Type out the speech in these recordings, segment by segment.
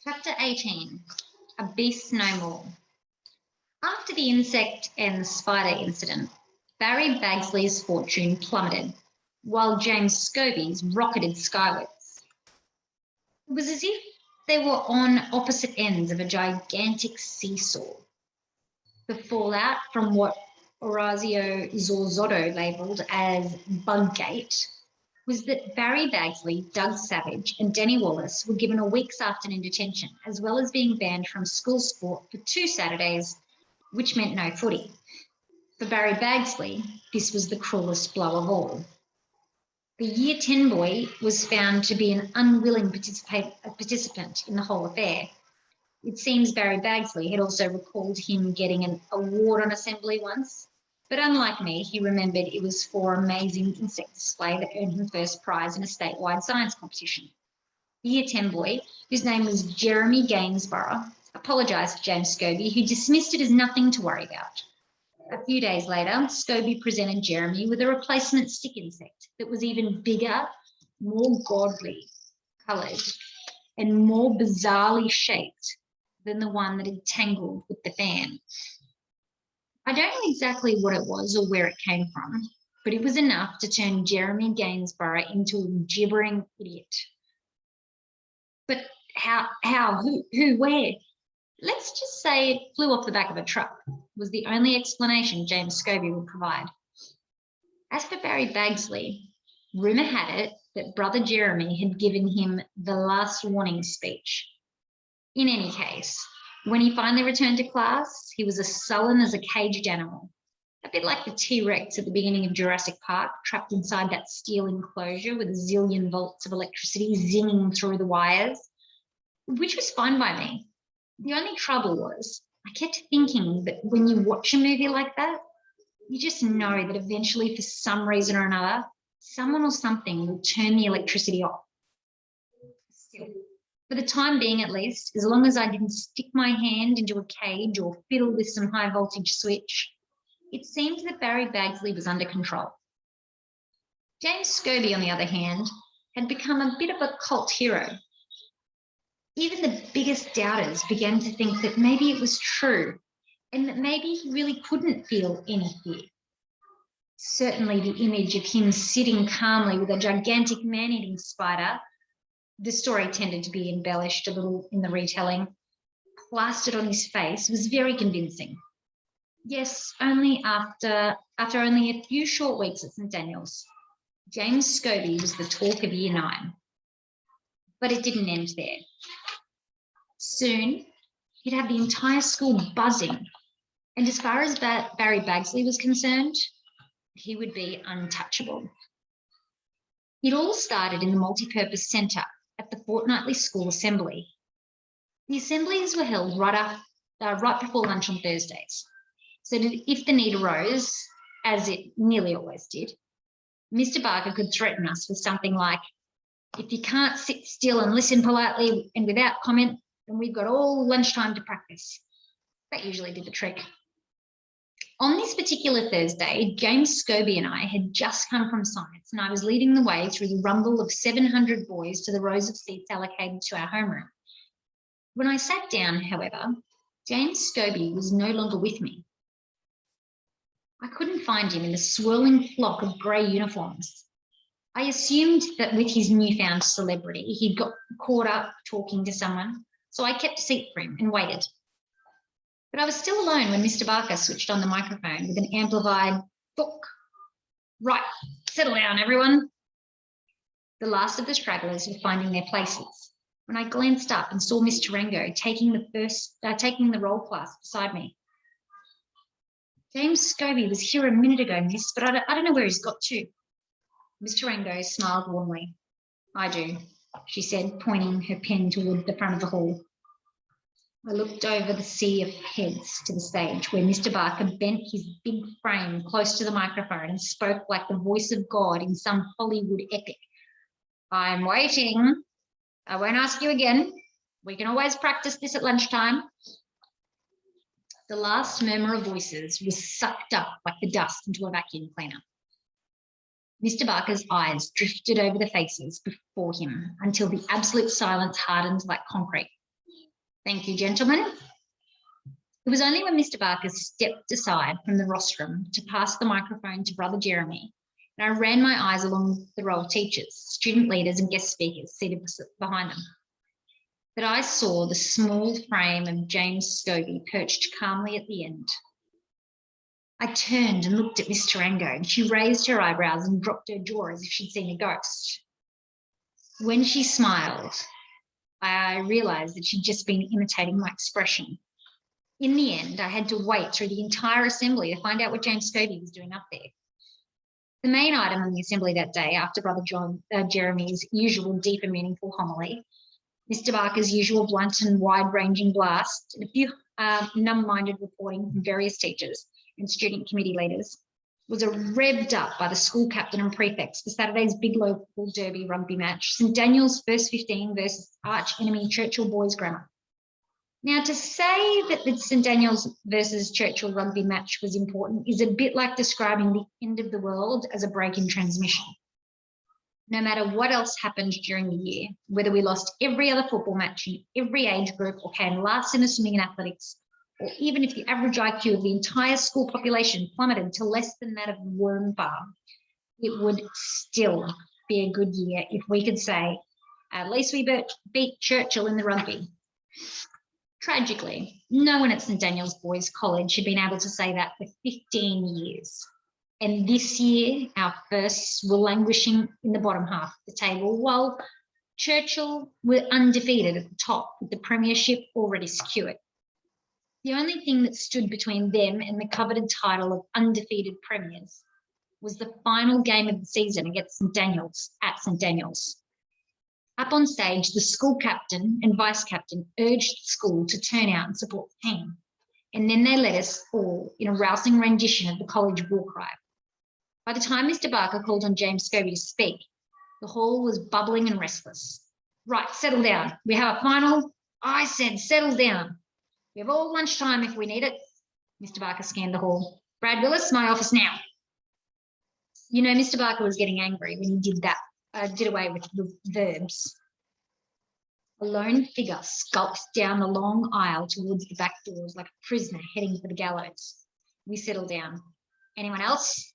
Chapter 18, A Beast No More. After the insect and the spider incident, Barry Bagsley's fortune plummeted, while James Scobie's rocketed skywards. It was as if they were on opposite ends of a gigantic seesaw. The fallout from what Orazio Zorzotto labelled as Buggate was that Barry Bagsley, Doug Savage and Denny Wallace were given a week's afternoon detention, as well as being banned from school sport for 2 Saturdays, which meant no footy. For Barry Bagsley, this was the cruelest blow of all. The Year 10 boy was found to be an unwilling participant in the whole affair. It seems Barry Bagsley had also recalled him getting an award on assembly once, but unlike me, he remembered it was for amazing insect display that earned him first prize in a statewide science competition. The Year 10 boy, whose name was Jeremy Gainsborough, apologised to James Scobie, who dismissed it as nothing to worry about. A few days later, Scobie presented Jeremy with a replacement stick insect that was even bigger, more godly coloured, and more bizarrely shaped than the one that had tangled with the fan. I don't know exactly what it was or where it came from, but it was enough to turn Jeremy Gainsborough into a gibbering idiot. But how, who, where? Let's just say it flew off the back of a truck, was the only explanation James Scobie would provide. As for Barry Bagsley, rumour had it that brother Jeremy had given him the last warning speech. In any case, when he finally returned to class, he was as sullen as a caged animal, a bit like the T-Rex at the beginning of Jurassic Park, trapped inside that steel enclosure with a zillion volts of electricity zinging through the wires, which was fine by me. The only trouble was I kept thinking that when you watch a movie like that, you just know that eventually, for some reason or another, someone or something will turn the electricity off. Still, for the time being at least, as long as I didn't stick my hand into a cage or fiddle with some high voltage switch, it seemed that Barry Bagsley was under control. James Scobie, on the other hand, had become a bit of a cult hero. Even the biggest doubters began to think that maybe it was true and that maybe he really couldn't feel any fear. Certainly the image of him sitting calmly with a gigantic man-eating spider, the story tended to be embellished a little in the retelling, plastered on his face was very convincing. Yes, only after only a few short weeks at St. Daniel's, James Scobie was the talk of Year 9. But it didn't end there. Soon, he'd have the entire school buzzing, and as far as Barry Bagsley was concerned, he would be untouchable. It all started in the multipurpose centre at the fortnightly school assembly. The assemblies were held right before lunch on Thursdays, so that if the need arose, as it nearly always did, Mr. Barker could threaten us with something like, "If you can't sit still and listen politely and without comment, then we've got all lunchtime to practice." That usually did the trick. On this particular Thursday, James Scobie and I had just come from science, and I was leading the way through the rumble of 700 boys to the rows of seats allocated to our homeroom. When I sat down, however, James Scobie was no longer with me. I couldn't find him in the swirling flock of grey uniforms. I assumed that with his newfound celebrity, he'd got caught up talking to someone, so I kept a seat for him and waited. But I was still alone when Mr. Barker switched on the microphone with an amplified "Talk. Right, settle down, everyone." The last of the stragglers were finding their places when I glanced up and saw Miss Tarango taking the roll class beside me. "James Scobie was here a minute ago, miss, but I don't know where he's got to." Miss Tarango smiled warmly. "I do," she said, pointing her pen toward the front of the hall. I looked over the sea of heads to the stage where Mr. Barker bent his big frame close to the microphone and spoke like the voice of God in some Hollywood epic. "I'm waiting. I won't ask you again. We can always practice this at lunchtime." The last murmur of voices was sucked up like the dust into a vacuum cleaner. Mr. Barker's eyes drifted over the faces before him until the absolute silence hardened like concrete. Thank you, gentlemen. It was only when Mr. Barker stepped aside from the rostrum to pass the microphone to Brother Jeremy that I ran my eyes along the row of teachers, student leaders and guest speakers seated behind them. But I saw the small frame of James Scobie perched calmly at the end. I turned and looked at Miss Tarango, and she raised her eyebrows and dropped her jaw as if she'd seen a ghost. When she smiled, I realised that she'd just been imitating my expression. In the end, I had to wait through the entire assembly to find out what James Scobie was doing up there. The main item on the assembly that day, after Brother Jeremy's usual deep and meaningful homily, Mr. Barker's usual blunt and wide-ranging blast, and a few numb-minded reporting from various teachers and student committee leaders, was revved up by the school captain and prefects for Saturday's big local derby rugby match, St Daniel's First 15 versus arch-enemy Churchill Boys Grammar. Now, to say that the St Daniel's versus Churchill rugby match was important is a bit like describing the end of the world as a break in transmission. No matter what else happened during the year, whether we lost every other football match in every age group or came last in the swimming and athletics, or even if the average IQ of the entire school population plummeted to less than that of the worm farm, it would still be a good year if we could say, at least we beat Churchill in the rugby. Tragically, no one at St Daniel's Boys College had been able to say that for 15 years. And this year, our firsts were languishing in the bottom half of the table, while Churchill were undefeated at the top with the premiership already secured. The only thing that stood between them and the coveted title of undefeated premiers was the final game of the season against St Daniel's at St Daniel's. Up on stage, the school captain and vice captain urged the school to turn out and support the team. And then they led us all in a rousing rendition of the college war cry. By the time Mr. Barker called on James Scobie to speak, the hall was bubbling and restless. Right, settle down. We have a final. I said, settle down. We have all lunchtime if we need it. Mr. Barker scanned the hall. Brad Willis, my office now. You know, Mr. Barker was getting angry when he did that, did away with the verbs. A lone figure skulked down the long aisle towards the back doors like a prisoner heading for the gallows. We settled down. Anyone else?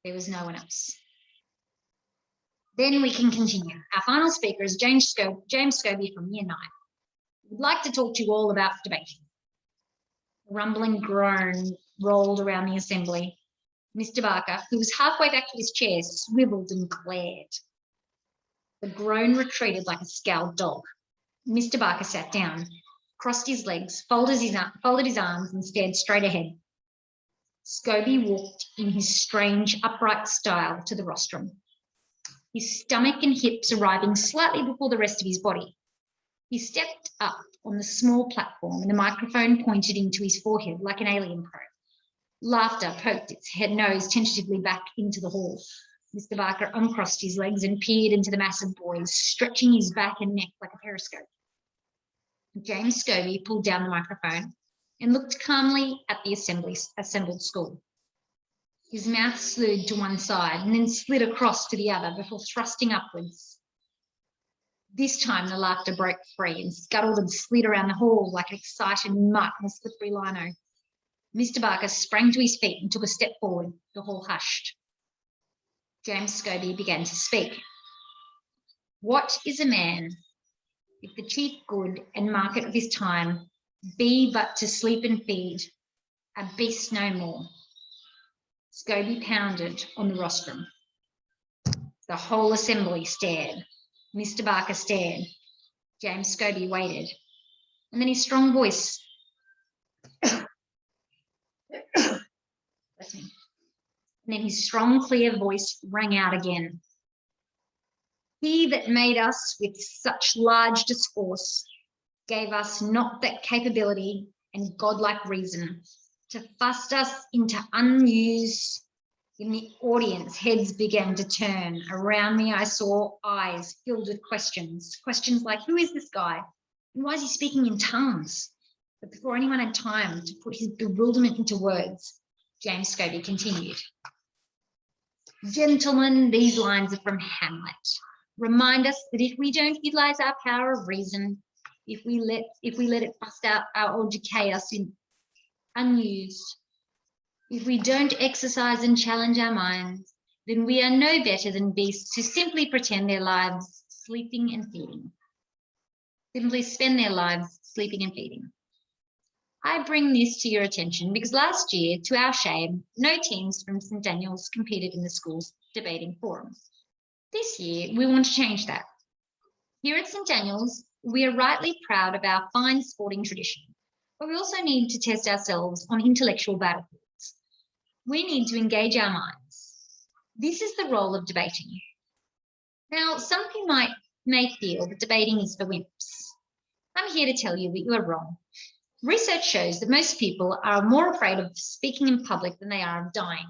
There was no one else. Then we can continue. Our final speaker is James Scobie from Year 9. We'd like to talk to you all about debating. A rumbling groan rolled around the assembly. Mr. Barker, who was halfway back to his chair, swiveled and glared. The groan retreated like a scowled dog. Mr. Barker sat down, crossed his legs, folded his arms and stared straight ahead. Scobie walked in his strange, upright style to the rostrum, his stomach and hips arriving slightly before the rest of his body. He stepped up on the small platform and the microphone pointed into his forehead like an alien probe. Laughter poked its nose tentatively back into the hall. Mr. Barker uncrossed his legs and peered into the mass of boys, stretching his back and neck like a periscope. James Scobie pulled down the microphone and looked calmly at the assembled school. His mouth slewed to one side and then slid across to the other before thrusting upwards. This time the laughter broke free and scuttled and slid around the hall like an excited mutt in a slippery lino. Mr. Barker sprang to his feet and took a step forward. The hall hushed. James Scobie began to speak. What is a man if the chief good and market of his time be but to sleep and feed, a beast no more? Scobie pounded on the rostrum. The whole assembly stared. Mr. Barker stared. James Scobie waited. And then his strong voice And then his strong, clear voice rang out again. He that made us with such large discourse gave us not that capability and godlike reason to thrust us into unused. In the audience, heads began to turn. Around me, I saw eyes filled with questions. Questions like, who is this guy? And why is he speaking in tongues? But before anyone had time to put his bewilderment into words, James Scobie continued. Gentlemen, these lines are from Hamlet. Remind us that if we don't utilize our power of reason, if we let it bust out or decay us in unused, if we don't exercise and challenge our minds, then we are no better than beasts who simply pretend their lives sleeping and feeding. Simply spend their lives sleeping and feeding. I bring this to your attention because last year, to our shame, no teams from St Daniel's competed in the school's debating forum. This year, we want to change that. Here at St Daniel's, we are rightly proud of our fine sporting tradition, but we also need to test ourselves on intellectual battlefields. We need to engage our minds. This is the role of debating. Now, some people may feel that debating is for wimps. I'm here to tell you that you are wrong. Research shows that most people are more afraid of speaking in public than they are of dying.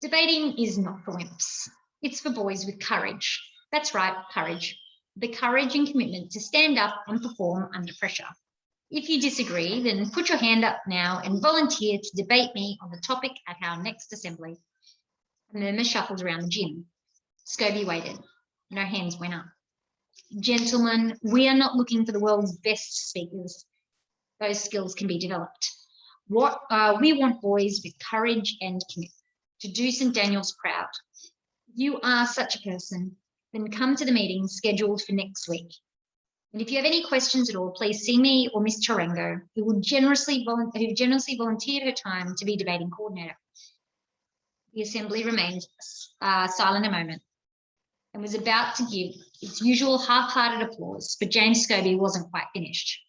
Debating is not for wimps. It's for boys with courage. That's right, courage. The courage and commitment to stand up and perform under pressure. If you disagree, then put your hand up now and volunteer to debate me on the topic at our next assembly. A murmur shuffled around the gym. Scobie waited. No hands went up. Gentlemen, we are not looking for the world's best speakers. Those skills can be developed. We want boys with courage and commitment to do St Daniel's proud. If you are such a person, then come to the meeting scheduled for next week. And if you have any questions at all, please see me or Miss Tarango, who generously volunteered her time to be debating coordinator. The assembly remained silent a moment and was about to give its usual half-hearted applause, but James Scobie wasn't quite finished.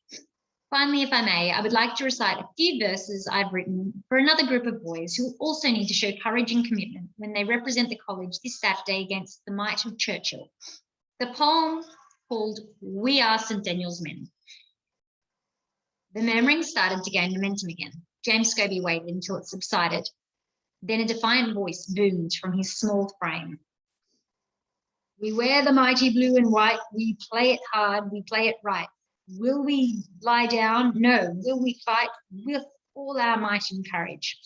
Finally, if I may, I would like to recite a few verses I've written for another group of boys who also need to show courage and commitment when they represent the college this Saturday against the might of Churchill. The poem called We Are St Daniel's Men. The murmuring started to gain momentum again. James Scobie waited until it subsided. Then a defiant voice boomed from his small frame. We wear the mighty blue and white, we play it hard, we play it right. Will we lie down? No. Will we fight? With all our might and courage.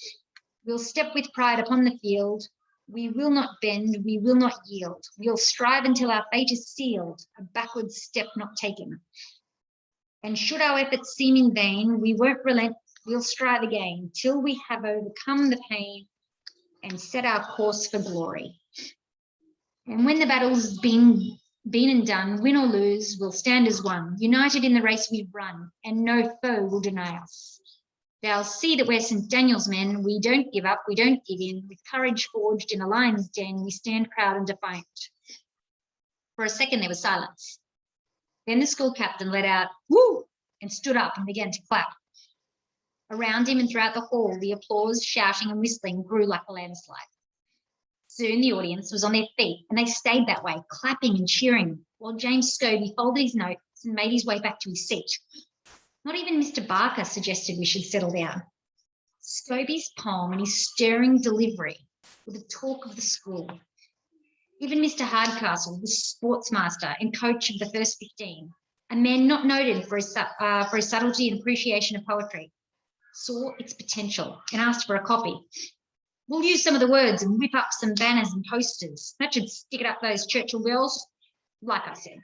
We'll step with pride upon the field. We will not bend, we will not yield. We'll strive until our fate is sealed, a backward step not taken. And should our efforts seem in vain, we won't relent, we'll strive again, till we have overcome the pain and set our course for glory. And when the battle's been and done, win or lose, we'll stand as one, united in the race we've run, and no foe will deny us. They'll see that we're St Daniel's men, we don't give up, we don't give in, with courage forged in a lion's den, we stand proud and defiant. For a second there was silence. Then the school captain let out, woo, and stood up and began to clap. Around him and throughout the hall, the applause, shouting and whistling grew like a landslide. Soon the audience was on their feet and they stayed that way, clapping and cheering, while James Scobie folded his notes and made his way back to his seat. Not even Mr. Barker suggested we should settle down. Scobie's poem and his stirring delivery were the talk of the school. Even Mr. Hardcastle, the sports master and coach of the first 15, a man not noted for his subtlety and appreciation of poetry, saw its potential and asked for a copy. We'll use some of the words and whip up some banners and posters. That should stick it up those Churchill girls. Like I said,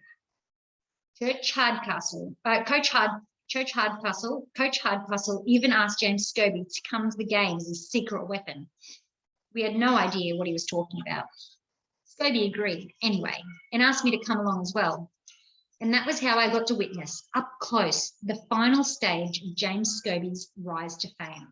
Coach Hardcastle even asked James Scobie to come to the game as his secret weapon. We had no idea what he was talking about. Scobie agreed anyway and asked me to come along as well. And that was how I got to witness, up close, the final stage of James Scobie's rise to fame.